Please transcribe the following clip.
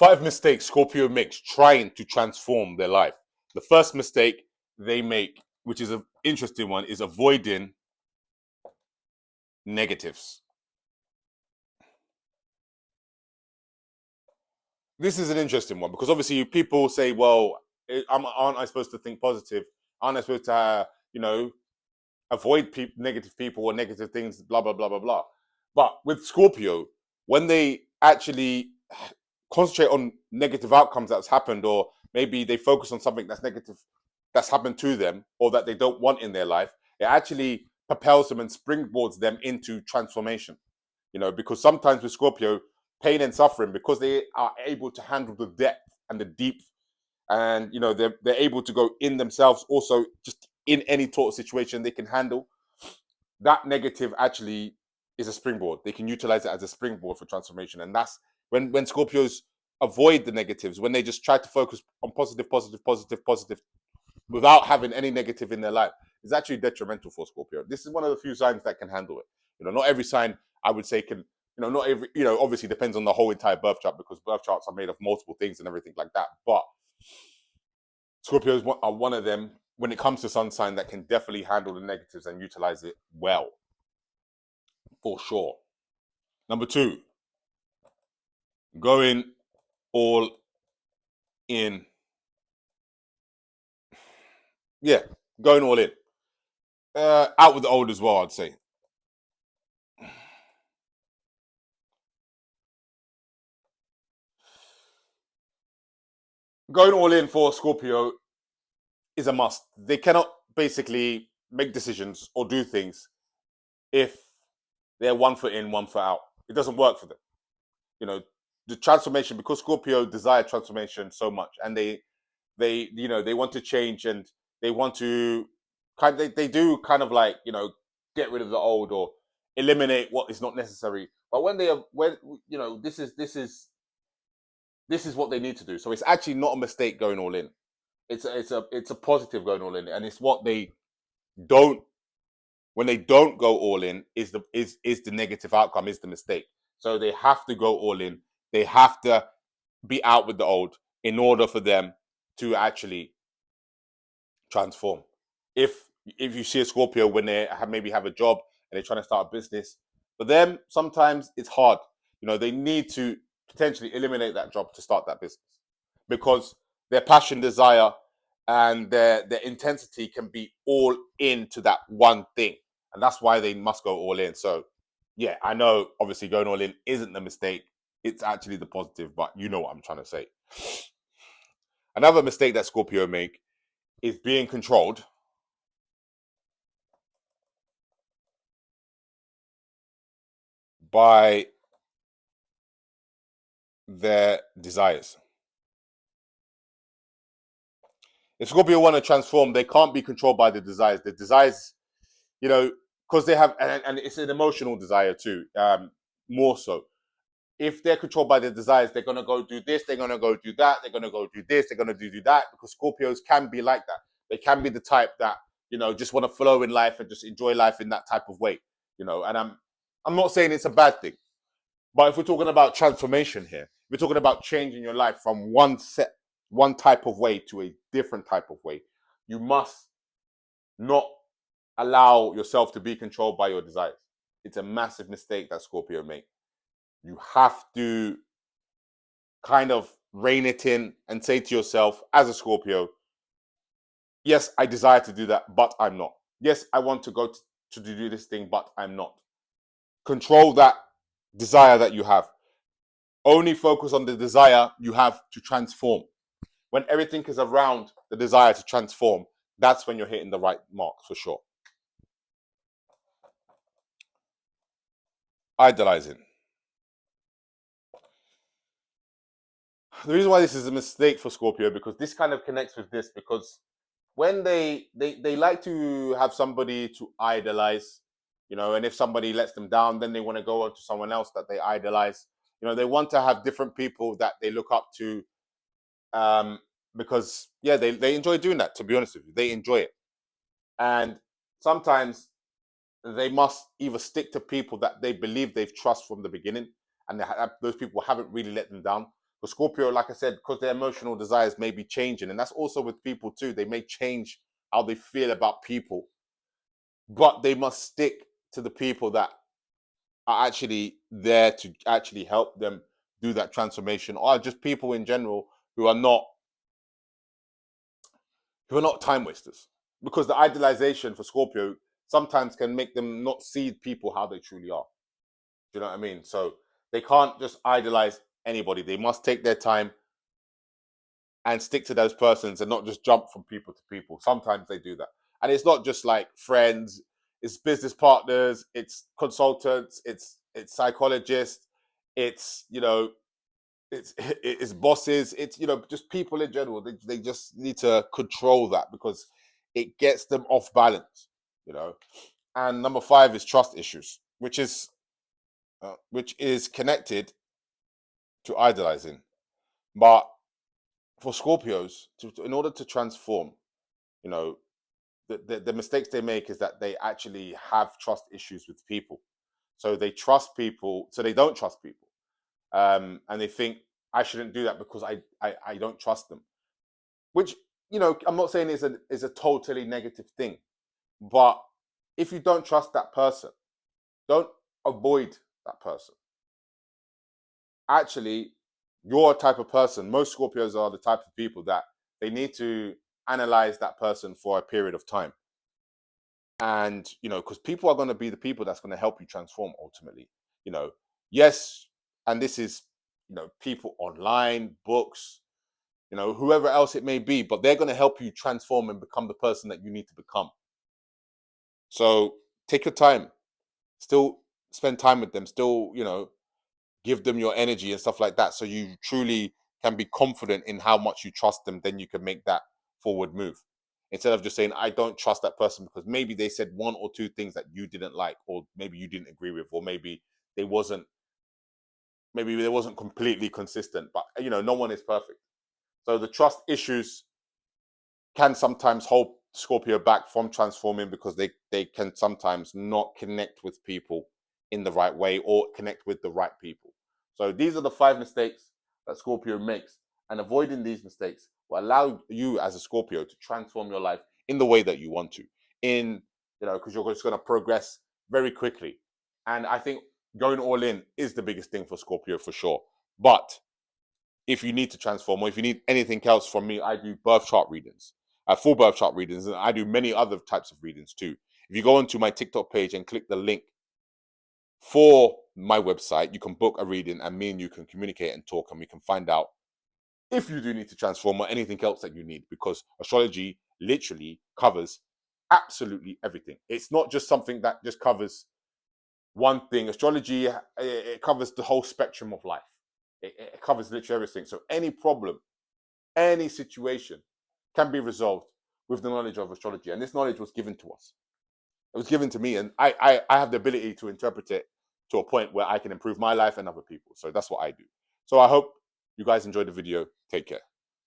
5 mistakes Scorpio makes trying to transform their life. The first mistake they make, which is an interesting one, is avoiding negatives. This is an interesting one because obviously people say, well, aren't I supposed to think positive? Aren't I supposed to, avoid negative people or negative things, blah, blah, blah, blah, blah. But with Scorpio, when they actually concentrate on negative outcomes that's happened, or maybe they focus on something that's negative that's happened to them or that they don't want in their life, it actually propels them and springboards them into transformation. Because sometimes with Scorpio, pain and suffering, because they are able to handle the depth and the deep, and they're able to go in themselves also, just in any sort of situation they can handle, that negative actually is a springboard. They can utilize it as a springboard for transformation. And that's when Scorpios avoid the negatives, when they just try to focus on positive, positive, positive, positive, without having any negative in their life, is actually detrimental for Scorpio. This is one of the few signs that can handle it. Not every sign, I would say, can, not every, obviously depends on the whole entire birth chart, because birth charts are made of multiple things and everything like that. But Scorpios are one of them when it comes to sun sign that can definitely handle the negatives and utilize it well, for sure. Number 2, going all in. Yeah, going all in. Out with the old as well, I'd say. Going all in for Scorpio is a must. They cannot basically make decisions or do things if they're 1 foot in, 1 foot out. It doesn't work for them. The transformation, because Scorpio desire transformation so much, and they want to change, and they want to they do kind of like, get rid of the old or eliminate what is not necessary. But when this is what they need to do. So it's actually not a mistake going all in. It's a positive going all in, and it's what they don't. When they don't go all in, is the negative outcome, is the mistake. So they have to go all in. They have to be out with the old in order for them to actually transform. If you see a Scorpio when they maybe have a job and they're trying to start a business, for them sometimes it's hard. They need to potentially eliminate that job to start that business, because their passion, desire, and their intensity can be all into that one thing, and that's why they must go all in. So yeah, I know obviously going all in isn't the mistake, it's actually the positive, but you know what I'm trying to say. Another mistake that Scorpio make is being controlled by their desires. If Scorpio want to transform, they can't be controlled by the desires. The desires, because they have, and it's an emotional desire too, more so. If they're controlled by their desires, they're going to go do this, they're going to go do that, they're going to go do this, they're going to do that, because Scorpios can be like that. They can be the type that, just want to flow in life and just enjoy life in that type of way, and I'm not saying it's a bad thing, but if we're talking about transformation here, we're talking about changing your life from one type of way to a different type of way. You must not allow yourself to be controlled by your desires. It's a massive mistake that Scorpio make. You have to kind of rein it in and say to yourself, as a Scorpio, yes, I desire to do that, but I'm not. Yes, I want to go to do this thing, but I'm not. Control that desire that you have. Only focus on the desire you have to transform. When everything is around the desire to transform, that's when you're hitting the right mark for sure. Idolizing. The reason why this is a mistake for Scorpio, because this kind of connects with this, because when they like to have somebody to idolize, and if somebody lets them down, then they want to go on to someone else that they idolize. They want to have different people that they look up to, because yeah, they enjoy doing that. To be honest with you, they enjoy it, and sometimes they must either stick to people that they believe they've trust from the beginning, and those people haven't really let them down. For Scorpio, like I said, because their emotional desires may be changing, and that's also with people too. They may change how they feel about people, but they must stick to the people that are actually there to actually help them do that transformation, or just people in general who are not time wasters. Because the idealization for Scorpio sometimes can make them not see people how they truly are. Do you know what I mean? So they can't just idolize anybody. They must take their time and stick to those persons and not just jump from people to people. Sometimes they do that. And it's not just like friends, it's business partners, it's consultants, it's psychologists, it's it's bosses, it's just people in general. They just need to control that because it gets them off balance, you know. And number 5 is trust issues, which is connected to idolizing. But for Scorpios, in order to transform, you know, the mistakes they make is that they actually have trust issues with people. So they trust people, so they don't trust people, and they think I shouldn't do that because I don't trust them. Which I'm not saying is a totally negative thing, but if you don't trust that person, don't avoid that person. Actually, you're a type of person. Most Scorpios are the type of people that they need to analyze that person for a period of time. And, because people are going to be the people that's going to help you transform ultimately. Yes, and this is, people online, books, whoever else it may be, but they're going to help you transform and become the person that you need to become. So take your time, still spend time with them, still, give them your energy and stuff like that. So you truly can be confident in how much you trust them. Then you can make that forward move instead of just saying, I don't trust that person because maybe they said one or two things that you didn't like, or maybe you didn't agree with, or they wasn't, maybe they wasn't completely consistent, but no one is perfect. So the trust issues can sometimes hold Scorpio back from transforming because they can sometimes not connect with people in the right way or connect with the right people. So these are the 5 mistakes that Scorpio makes, and avoiding these mistakes will allow you as a Scorpio to transform your life in the way that you want to, because you're just going to progress very quickly. And I think going all in is the biggest thing for Scorpio for sure. But if you need to transform, or if you need anything else from me, I do birth chart readings, full birth chart readings, and I do many other types of readings too. If you go onto my TikTok page and click the link for my website, you can book a reading, and me and you can communicate and talk, and we can find out if you do need to transform or anything else that you need, because astrology literally covers absolutely everything. It's not just something that just covers one thing. Astrology, it covers the whole spectrum of life. It covers literally everything. So any problem, any situation can be resolved with the knowledge of astrology. And this knowledge was given to us. It was given to me, and I have the ability to interpret it to a point where I can improve my life and other people. So that's what I do. So I hope you guys enjoyed the video. Take care.